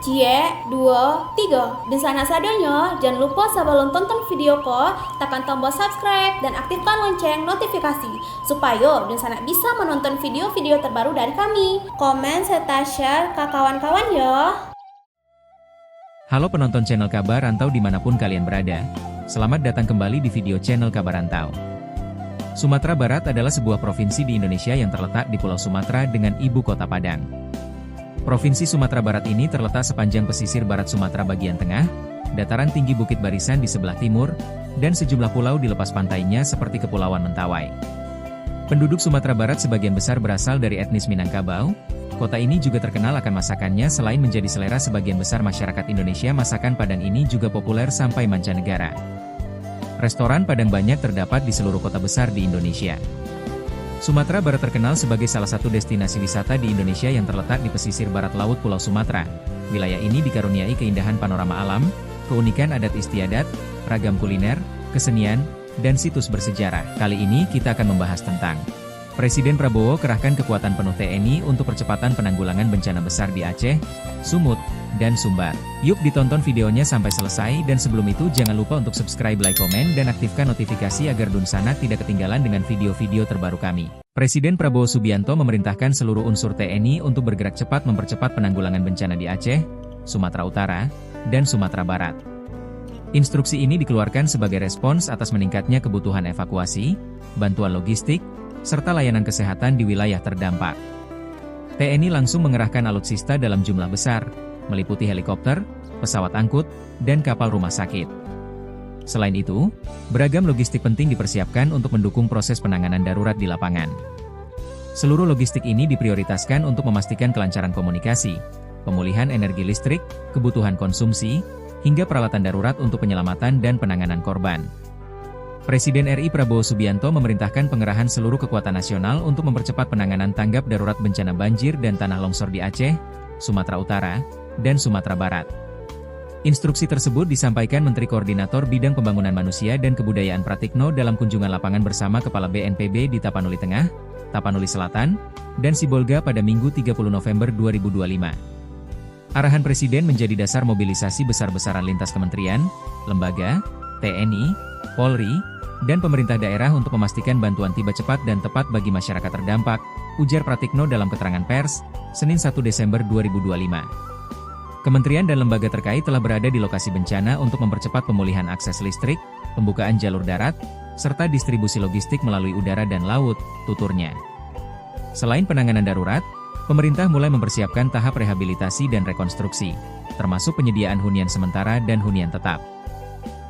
Cie, dua, tiga. Dan sana sadanya, jangan lupa sebelum tonton video ko, tekan tombol subscribe dan aktifkan lonceng notifikasi supaya dan sana bisa menonton video-video terbaru dari kami. Komen serta share ke kawan-kawan ya. Halo penonton channel Kabar Rantau dimanapun kalian berada. Selamat datang kembali di video channel Kabar Rantau. Sumatera Barat adalah sebuah provinsi di Indonesia yang terletak di Pulau Sumatera dengan ibu kota Padang. Provinsi Sumatera Barat ini terletak sepanjang pesisir barat Sumatera bagian tengah, dataran tinggi Bukit Barisan di sebelah timur, dan sejumlah pulau di lepas pantainya seperti Kepulauan Mentawai. Penduduk Sumatera Barat sebagian besar berasal dari etnis Minangkabau. Kota ini juga terkenal akan masakannya. Selain menjadi selera sebagian besar masyarakat Indonesia, masakan Padang ini juga populer sampai mancanegara. Restoran Padang banyak terdapat di seluruh kota besar di Indonesia. Sumatera Barat terkenal sebagai salah satu destinasi wisata di Indonesia yang terletak di pesisir barat laut Pulau Sumatera. Wilayah ini dikaruniai keindahan panorama alam, keunikan adat istiadat, ragam kuliner, kesenian, dan situs bersejarah. Kali ini kita akan membahas tentang Presiden Prabowo kerahkan kekuatan penuh TNI untuk percepatan penanggulangan bencana besar di Aceh, Sumut, dan Sumbar. Yuk ditonton videonya sampai selesai, dan sebelum itu jangan lupa untuk subscribe, like, komen, dan aktifkan notifikasi agar Dunsana tidak ketinggalan dengan video-video terbaru kami. Presiden Prabowo Subianto memerintahkan seluruh unsur TNI untuk bergerak cepat mempercepat penanggulangan bencana di Aceh, Sumatera Utara, dan Sumatera Barat. Instruksi ini dikeluarkan sebagai respons atas meningkatnya kebutuhan evakuasi, bantuan logistik, serta layanan kesehatan di wilayah terdampak. TNI langsung mengerahkan alutsista dalam jumlah besar, meliputi helikopter, pesawat angkut, dan kapal rumah sakit. Selain itu, beragam logistik penting dipersiapkan untuk mendukung proses penanganan darurat di lapangan. Seluruh logistik ini diprioritaskan untuk memastikan kelancaran komunikasi, pemulihan energi listrik, kebutuhan konsumsi, hingga peralatan darurat untuk penyelamatan dan penanganan korban. Presiden RI Prabowo Subianto memerintahkan pengerahan seluruh kekuatan nasional untuk mempercepat penanganan tanggap darurat bencana banjir dan tanah longsor di Aceh, Sumatera Utara, dan Sumatera Barat. Instruksi tersebut disampaikan Menteri Koordinator Bidang Pembangunan Manusia dan Kebudayaan Pratikno dalam kunjungan lapangan bersama Kepala BNPB di Tapanuli Tengah, Tapanuli Selatan, dan Sibolga pada Minggu 30 November 2025. Arahan Presiden menjadi dasar mobilisasi besar-besaran lintas kementerian, lembaga, TNI, Polri, dan pemerintah daerah untuk memastikan bantuan tiba cepat dan tepat bagi masyarakat terdampak, ujar Pratikno dalam keterangan pers, Senin 1 Desember 2025. Kementerian dan lembaga terkait telah berada di lokasi bencana untuk mempercepat pemulihan akses listrik, pembukaan jalur darat, serta distribusi logistik melalui udara dan laut, tuturnya. Selain penanganan darurat, pemerintah mulai mempersiapkan tahap rehabilitasi dan rekonstruksi, termasuk penyediaan hunian sementara dan hunian tetap.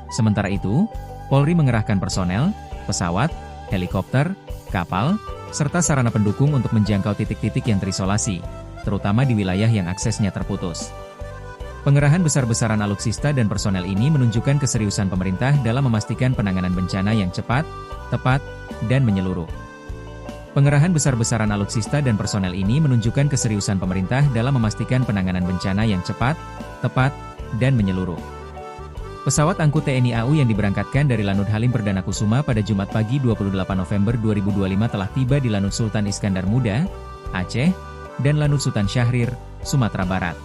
Sementara itu, Polri mengerahkan personel, pesawat, helikopter, kapal, serta sarana pendukung untuk menjangkau titik-titik yang terisolasi, terutama di wilayah yang aksesnya terputus. Pengerahan besar-besaran alutsista dan personel ini menunjukkan keseriusan pemerintah dalam memastikan penanganan bencana yang cepat, tepat, dan menyeluruh. Pengerahan besar-besaran alutsista dan personel ini menunjukkan keseriusan pemerintah dalam memastikan penanganan bencana yang cepat, tepat, dan menyeluruh. Pesawat angkut TNI AU yang diberangkatkan dari Lanut Halim Perdana Kusuma pada Jumat pagi 28 November 2025 telah tiba di Lanut Sultan Iskandar Muda, Aceh, dan Lanut Sultan Syahrir, Sumatera Barat.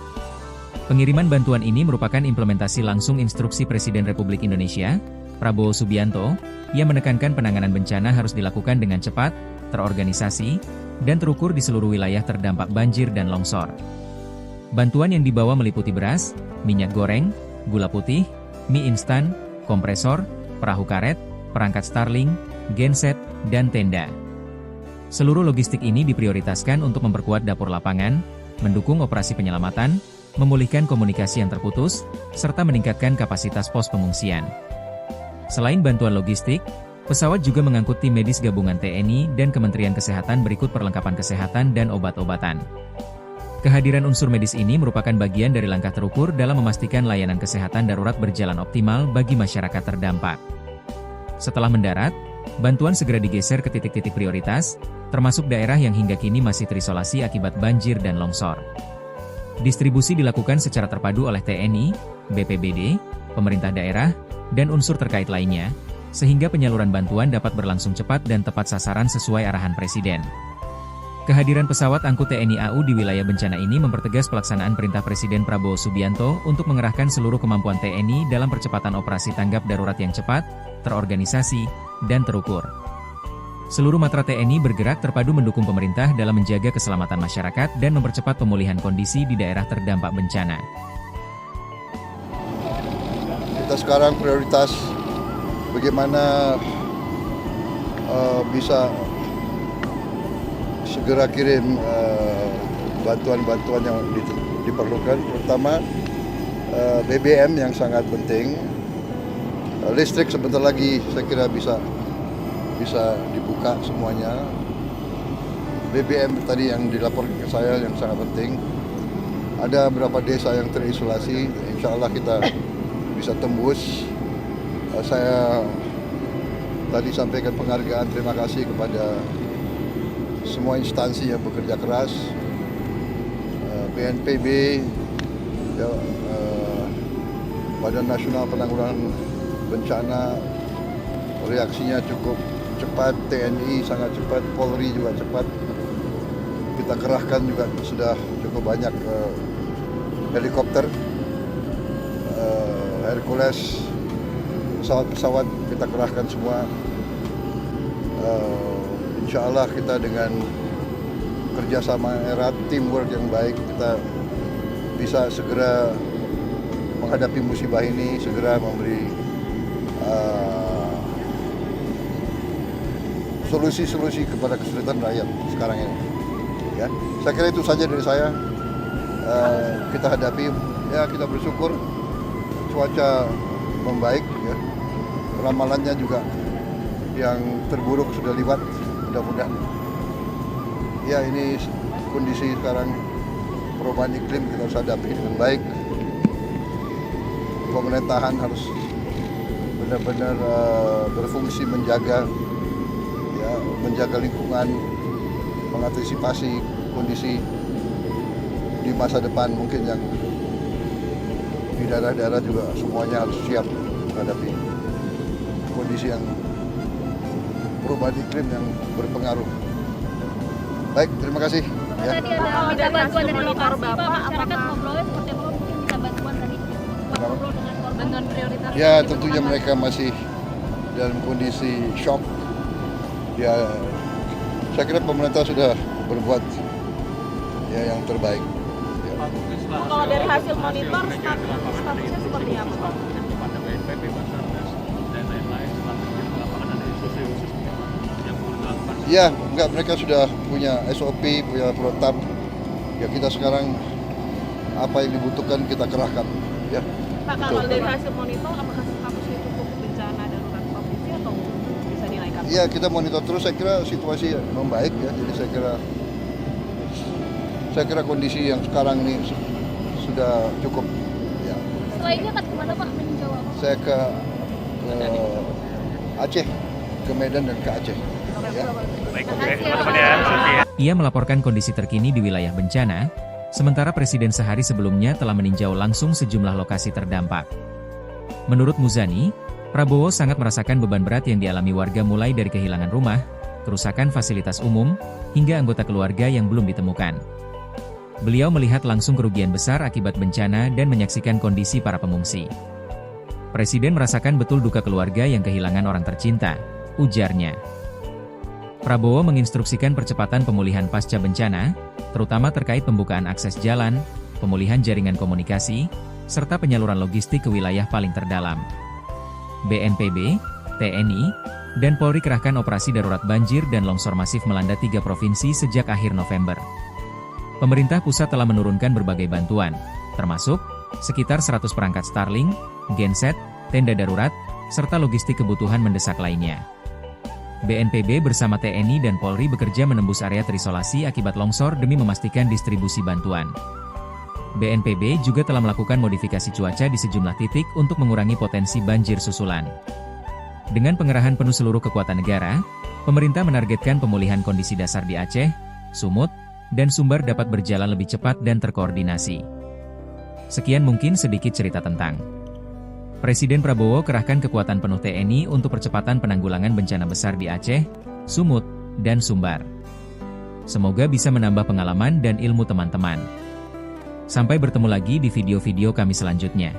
Pengiriman bantuan ini merupakan implementasi langsung instruksi Presiden Republik Indonesia, Prabowo Subianto, yang menekankan penanganan bencana harus dilakukan dengan cepat, terorganisasi, dan terukur di seluruh wilayah terdampak banjir dan longsor. Bantuan yang dibawa meliputi beras, minyak goreng, gula putih, mie instan, kompresor, perahu karet, perangkat Starlink, genset, dan tenda. Seluruh logistik ini diprioritaskan untuk memperkuat dapur lapangan, mendukung operasi penyelamatan, memulihkan komunikasi yang terputus, serta meningkatkan kapasitas pos pengungsian. Selain bantuan logistik, pesawat juga mengangkut tim medis gabungan TNI dan Kementerian Kesehatan berikut perlengkapan kesehatan dan obat-obatan. Kehadiran unsur medis ini merupakan bagian dari langkah terukur dalam memastikan layanan kesehatan darurat berjalan optimal bagi masyarakat terdampak. Setelah mendarat, bantuan segera digeser ke titik-titik prioritas, termasuk daerah yang hingga kini masih terisolasi akibat banjir dan longsor. Distribusi dilakukan secara terpadu oleh TNI, BPBD, pemerintah daerah, dan unsur terkait lainnya, sehingga penyaluran bantuan dapat berlangsung cepat dan tepat sasaran sesuai arahan Presiden. Kehadiran pesawat angkut TNI AU di wilayah bencana ini mempertegas pelaksanaan perintah Presiden Prabowo Subianto untuk mengerahkan seluruh kemampuan TNI dalam percepatan operasi tanggap darurat yang cepat, terorganisasi, dan terukur. Seluruh matra TNI bergerak terpadu mendukung pemerintah dalam menjaga keselamatan masyarakat dan mempercepat pemulihan kondisi di daerah terdampak bencana. Kita sekarang prioritas bagaimana bisa segera kirim bantuan-bantuan yang diperlukan, terutama BBM yang sangat penting. Listrik sebentar lagi saya kira bisa dibuka semuanya. BBM tadi yang dilaporkan ke saya yang sangat penting. Ada beberapa desa yang terisolasi, insya Allah kita bisa tembus. Saya tadi sampaikan penghargaan, terima kasih kepada semua instansi yang bekerja keras, BNPB, Badan Nasional Penanggulangan Bencana, reaksinya cukup cepat, TNI sangat cepat, Polri juga cepat. Kita kerahkan juga sudah cukup banyak helikopter, Hercules, pesawat-pesawat kita kerahkan semua. Insya Allah kita dengan kerjasama erat, teamwork yang baik, kita bisa segera menghadapi musibah ini, segera memberi solusi-solusi kepada kesulitan rakyat sekarang ini. Ya, saya kira itu saja dari saya. Kita hadapi, ya kita bersyukur cuaca membaik, ya. Ramalannya juga yang terburuk sudah lewat. Mudah-mudahan ya ini kondisi sekarang perubahan iklim kita harus hadapi dengan baik. Pemerintahan harus benar-benar berfungsi menjaga lingkungan, mengantisipasi kondisi di masa depan mungkin yang di daerah-daerah juga semuanya harus siap menghadapi kondisi yang perubahan iklim yang berpengaruh. Baik, terima kasih. Ya. Tadi ada minta bantuan dari lokasi, Pak. Masyarakat ngobrolnya seperti apa? Mungkin minta bantuan tadi. Ngobrol dengan korban dan prioritas. Ya, tentunya mereka masih dalam kondisi shock. Ya, saya kira pemerintah sudah berbuat ya yang terbaik. Ya. Kalau dari hasil monitor, statusnya seperti apa, Pak? Ya, enggak, mereka sudah punya SOP, punya protap. Ya kita sekarang apa yang dibutuhkan kita kerahkan. Ya. Pak, kalau dari hasil monitor, apakah statusnya cukup bencana darurat provinsi atau bisa dinaikkan? Ya, kita monitor terus. Saya kira situasi membaik ya. Jadi saya kira kondisi yang sekarang ini sudah cukup. Ya. Selainnya kan kemana Pak meninjau apa? Saya ke Aceh, ke Medan dan ke Aceh. Ya. Ia melaporkan kondisi terkini di wilayah bencana, sementara Presiden sehari sebelumnya telah meninjau langsung sejumlah lokasi terdampak. Menurut Muzani, Prabowo sangat merasakan beban berat yang dialami warga mulai dari kehilangan rumah, kerusakan fasilitas umum, hingga anggota keluarga yang belum ditemukan. Beliau melihat langsung kerugian besar akibat bencana dan menyaksikan kondisi para pengungsi. Presiden merasakan betul duka keluarga yang kehilangan orang tercinta, ujarnya. Prabowo menginstruksikan percepatan pemulihan pasca bencana, terutama terkait pembukaan akses jalan, pemulihan jaringan komunikasi, serta penyaluran logistik ke wilayah paling terdalam. BNPB, TNI, dan Polri kerahkan operasi darurat banjir dan longsor masif melanda 3 provinsi sejak akhir November. Pemerintah pusat telah menurunkan berbagai bantuan, termasuk sekitar 100 perangkat Starlink, genset, tenda darurat, serta logistik kebutuhan mendesak lainnya. BNPB bersama TNI dan Polri bekerja menembus area terisolasi akibat longsor demi memastikan distribusi bantuan. BNPB juga telah melakukan modifikasi cuaca di sejumlah titik untuk mengurangi potensi banjir susulan. Dengan pengerahan penuh seluruh kekuatan negara, pemerintah menargetkan pemulihan kondisi dasar di Aceh, Sumut, dan Sumbar dapat berjalan lebih cepat dan terkoordinasi. Sekian mungkin sedikit cerita tentang Presiden Prabowo kerahkan kekuatan penuh TNI untuk percepatan penanggulangan bencana besar di Aceh, Sumut, dan Sumbar. Semoga bisa menambah pengalaman dan ilmu teman-teman. Sampai bertemu lagi di video-video kami selanjutnya.